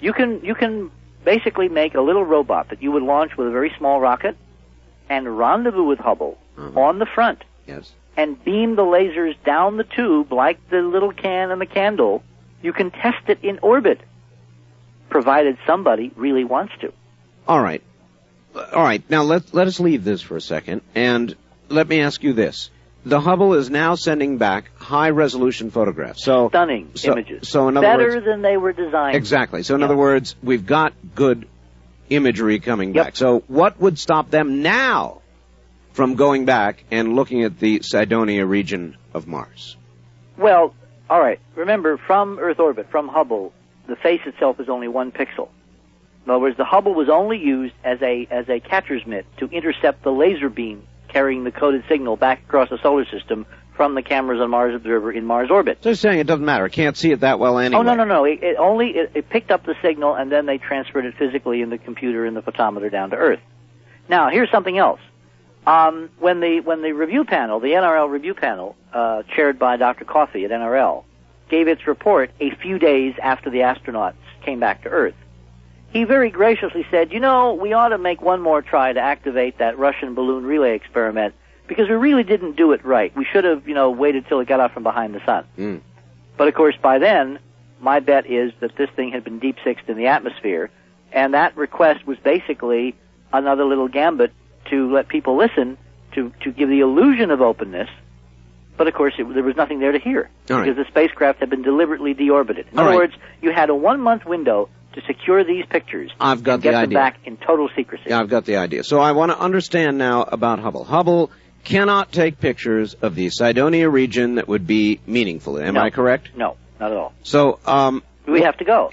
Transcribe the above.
You can basically make a little robot that you would launch with a very small rocket and rendezvous with Hubble on the front. Yes. And beam the lasers down the tube like the little can and the candle. You can test it in orbit, provided somebody really wants to. All right. Now let us leave this for a second, and let me ask you this: the Hubble is now sending back high-resolution photographs. Stunning images. So in other words, better than they were designed. Exactly. So in other words, we've got good imagery coming back. So what would stop them now from going back and looking at the Cydonia region of Mars? Well, all right. Remember, from Earth orbit, from Hubble, the face itself is only 1 pixel. In other words, the Hubble was only used as a catcher's mitt to intercept the laser beam carrying the coded signal back across the solar system from the cameras on Mars Observer in Mars orbit. So you're saying it doesn't matter. It can't see it that well anyway. Oh, no. It picked up the signal, and then they transferred it physically in the computer and the photometer down to Earth. Now, here's something else. When the review panel, the NRL review panel, chaired by Dr. Coffey at NRL, gave its report a few days after the astronauts came back to Earth, he very graciously said, we ought to make one more try to activate that Russian balloon relay experiment because we really didn't do it right. We should have, waited till it got out from behind the sun. But, of course, by then, my bet is that this thing had been deep-sixed in the atmosphere, and that request was basically another little gambit to let people listen, to give the illusion of openness. But, of course, there was nothing there to hear because the spacecraft had been deliberately deorbited. In other words, you had a 1-month window to secure these pictures and get them back in total secrecy. Yeah, I've got the idea. So I want to understand now about Hubble. Hubble cannot take pictures of the Cydonia region that would be meaningful. Am I correct? No, not at all. So we have to go.